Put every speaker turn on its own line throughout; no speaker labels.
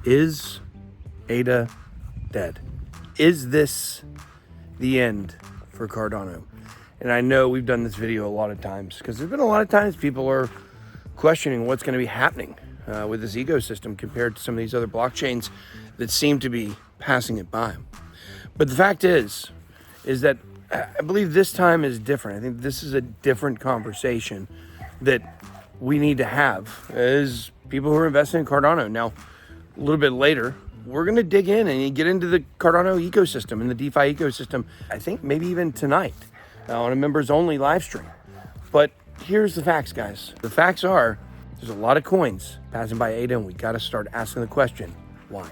Is ADA dead? Is this the end for Cardano? And I know we've done this video a lot of times because there's been a lot of times people are questioning what's going to be happening with this ecosystem compared to some of these other blockchains that seem to be passing it by. But the fact is that I believe this time is different. I think this is a different conversation that we need to have as people who are investing in Cardano. Now, a little bit later, we're going to dig in and get into the Cardano ecosystem and the DeFi ecosystem, I think maybe even tonight on a members only live stream. But here's the facts, guys. The facts are there's a lot of coins passing by ADA, and we got to start asking the question, why?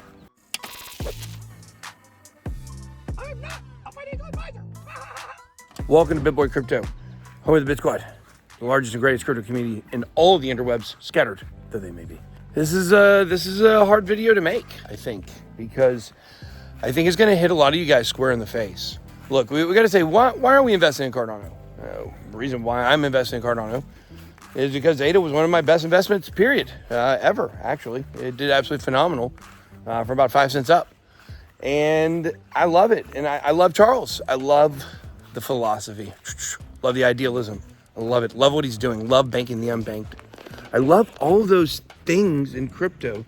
I'm not a financial advisor.
Welcome to Bit Boy Crypto, home of the Bit Squad, the largest and greatest crypto community in all of the interwebs, scattered though they may be. This is a hard video to make, I think, because I think it's going to hit a lot of you guys square in the face. Look, we got to say, why are we investing in Cardano? The reason why I'm investing in Cardano is because ADA was one of my best investments, period, ever, actually. It did absolutely phenomenal for about 5 cents up. And I love it. And I love Charles. I love the philosophy. Love the idealism. I love it. Love what he's doing. Love banking the unbanked. I love all those things in crypto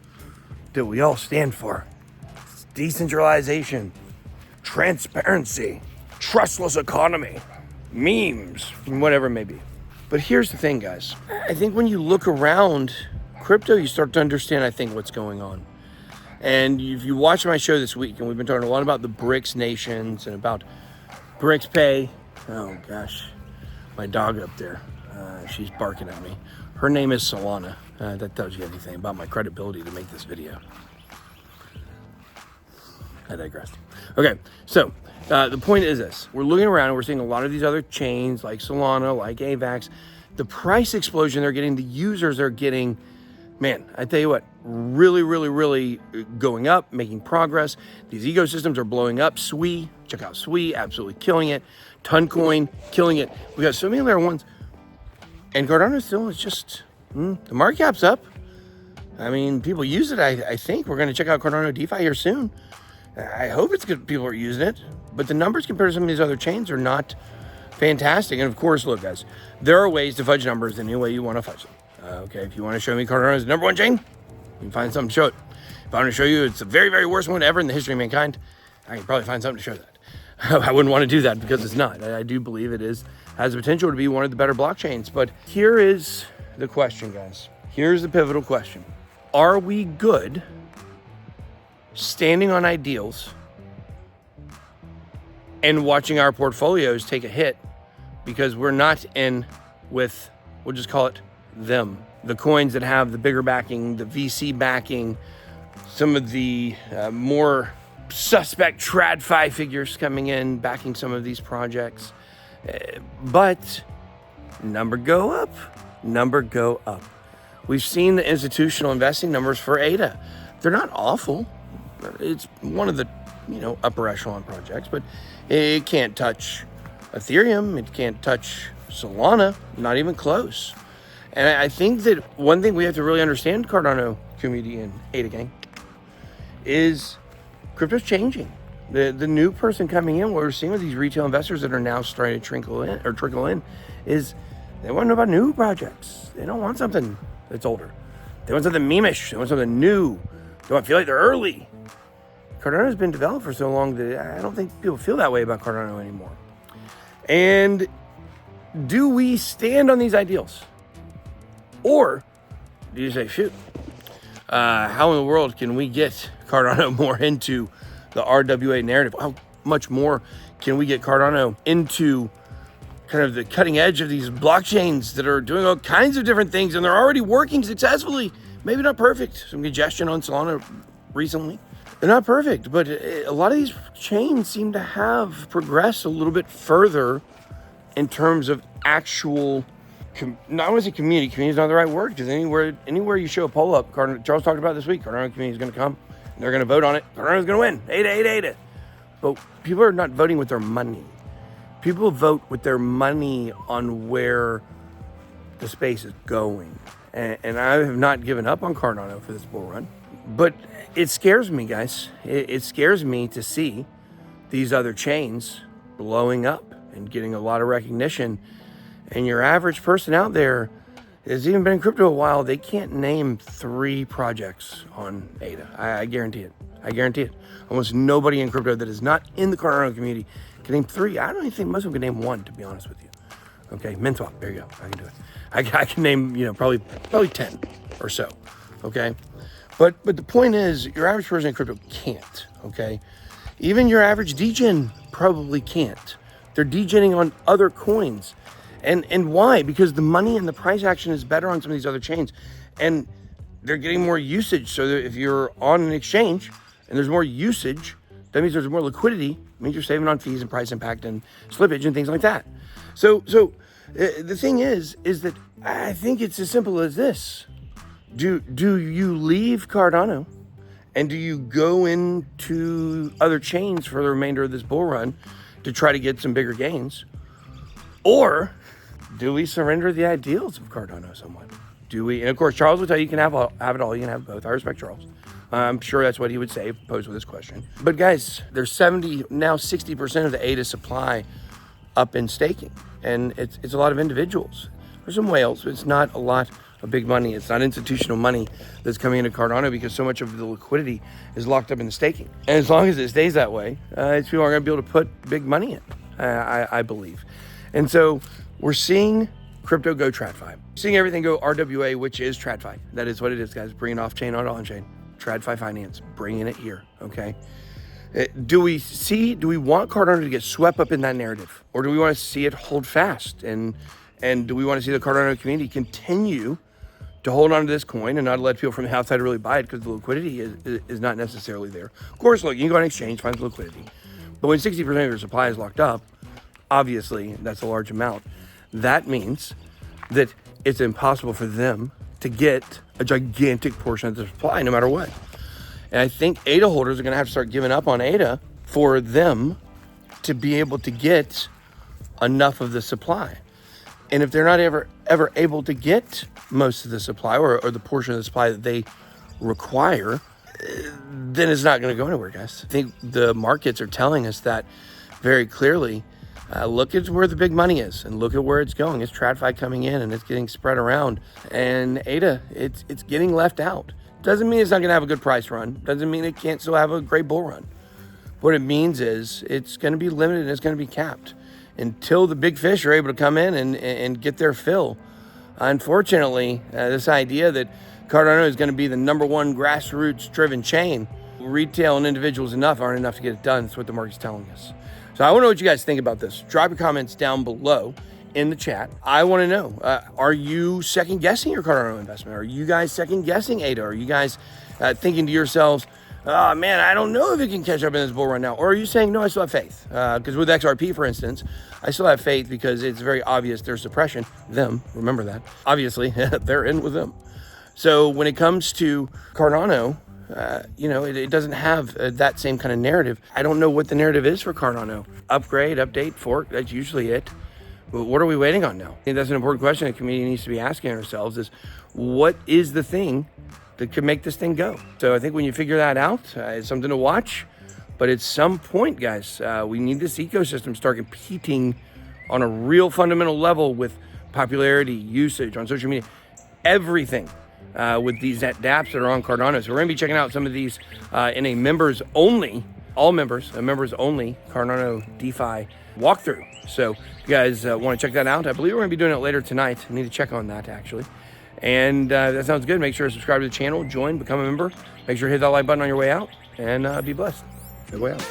that we all stand for. It's decentralization, transparency, trustless economy, memes, whatever it may be. But here's the thing, guys. I think when you look around crypto, you start to understand, I think, what's going on. And if you watch my show this week, and we've been talking a lot about the BRICS nations and about BRICS Pay. Oh gosh, my dog up there, she's barking at me. Her name is Solana. That tells you anything about my credibility to make this video. I digress. Okay, so the point is this. We're looking around and we're seeing a lot of these other chains like Solana, like AVAX. The price explosion they're getting, the users are getting, man, I tell you what, really going up, making progress. These ecosystems are blowing up. SWI, check out SWI, absolutely killing it. Toncoin, killing it. We got so many other ones. And Cardano still is just, the market cap's up. I mean, people use it, I think. We're going to check out Cardano DeFi here soon. I hope it's good people are using it. But the numbers compared to some of these other chains are not fantastic. And of course, look, guys, there are ways to fudge numbers any way you want to fudge them. Okay, if you want to show me Cardano's number one chain, you can find something to show it. If I want to show you it's the very worst one ever in the history of mankind, I can probably find something to show that. I wouldn't want to do that because it's not. I do believe it has the potential to be one of the better blockchains. But here is the question, guys. Here's the pivotal question. Are we good standing on ideals and watching our portfolios take a hit because we're not in with, we'll just call it them, the coins that have the bigger backing, the VC backing, some of the more suspect TradFi figures coming in, backing some of these projects. But number go up. We've seen the institutional investing numbers for ADA. They're not awful. It's one of the, upper echelon projects, but it can't touch Ethereum. It can't touch Solana, not even close. And I think that one thing we have to really understand, Cardano community and ADA gang, is crypto's changing. The new person coming in, what we're seeing with these retail investors that are now starting to trickle in, is they want to know about new projects. They don't want something that's older. They want something memeish. They want something new. They don't feel like they're early. Cardano's been developed for so long that I don't think people feel that way about Cardano anymore. And do we stand on these ideals? Or do you say, shoot, how in the world can we get Cardano more into the RWA narrative? How much more can we get Cardano into kind of the cutting edge of these blockchains that are doing all kinds of different things and they're already working successfully? Maybe not perfect. Some congestion on Solana recently. They're not perfect, but a lot of these chains seem to have progressed a little bit further in terms of actual, not want to say community is not the right word, because anywhere you show a poll up, Charles talked about this week, Cardano community is going to come, and they're going to vote on it. Cardano's going to win, ADA. But people are not voting with their money. People vote with their money on where the space is going. And I have not given up on Cardano for this bull run, But it scares me, guys. It scares me to see these other chains blowing up and getting a lot of recognition. And your average person out there has even been in crypto a while. They can't name 3 projects on ADA. I guarantee it. I guarantee it. Almost nobody in crypto that is not in the Cardano community can name 3. I don't even think most of them can name 1, to be honest with you. Okay, Minthwap, there you go. I can do it. I can name, probably 10 or so. Okay, but the point is, your average person in crypto can't. Okay, even your average degen probably can't. They're degenning on other coins, and why? Because the money and the price action is better on some of these other chains, and they're getting more usage. So that if you're on an exchange and there's more usage, that means there's more liquidity. It means you're saving on fees and price impact and slippage and things like that. So the thing is that I think it's as simple as this. Do you leave Cardano and do you go into other chains for the remainder of this bull run to try to get some bigger gains? Or do we surrender the ideals of Cardano somewhat? Do we? And of course, Charles will tell you can have it all. You can have both. I respect Charles. I'm sure that's what he would say if posed with this question. But guys, there's 60% of the ADA supply up in staking. And it's a lot of individuals. There's some whales, but it's not a lot of big money. It's not institutional money that's coming into Cardano because so much of the liquidity is locked up in the staking. And as long as it stays that way, people are going to be able to put big money in, I believe. And so we're seeing crypto go TradFi. Seeing everything go RWA, which is TradFi. That is what it is, guys. Bringing off-chain on on-chain. TradFi finance. Bringing it here, okay? Do we want Cardano to get swept up in that narrative? Or do we want to see it hold fast? And do we want to see the Cardano community continue to hold on to this coin and not let people from the outside really buy it because the liquidity is not necessarily there? Of course, look, you can go on exchange, find the liquidity. But when 60% of your supply is locked up, obviously that's a large amount. That means that it's impossible for them to get a gigantic portion of the supply no matter what. And I think ADA holders are going to have to start giving up on ADA for them to be able to get enough of the supply. And if they're not ever able to get most of the supply or the portion of the supply that they require, then it's not going to go anywhere, guys. I think the markets are telling us that very clearly. Look at where the big money is and look at where it's going. It's TradFi coming in and it's getting spread around. And ADA, it's getting left out. Doesn't mean it's not going to have a good price run. Doesn't mean it can't still have a great bull run. What it means is it's going to be limited and it's going to be capped until the big fish are able to come in and get their fill. Unfortunately, this idea that Cardano is going to be the #1 grassroots-driven chain, retail and individuals aren't enough to get it done. That's what the market's telling us. So I want to know what you guys think about this. Drop your comments down below in the chat. I want to know, are you second guessing your Cardano investment? Are you guys second guessing ADA? Are you guys thinking to yourselves, oh man, I don't know if it can catch up in this bull run now? Or are you saying, no, I still have faith? Because with XRP, for instance, I still have faith because it's very obvious there's suppression. Remember that. Obviously, they're in with them. So when it comes to Cardano, it doesn't have that same kind of narrative. I don't know what the narrative is for Cardano. Upgrade, update, fork, that's usually it. But what are we waiting on now? I think that's an important question the community needs to be asking ourselves is, what is the thing that could make this thing go? So I think when you figure that out, it's something to watch. But at some point, guys, we need this ecosystem to start competing on a real fundamental level with popularity, usage on social media, everything. With these dApps that are on Cardano. So we're going to be checking out some of these in a members only Cardano DeFi walkthrough. So if you guys want to check that out, I believe we're going to be doing it later tonight. I need to check on that actually. And that sounds good. Make sure to subscribe to the channel, join, become a member. Make sure to hit that like button on your way out, and be blessed. Good way out.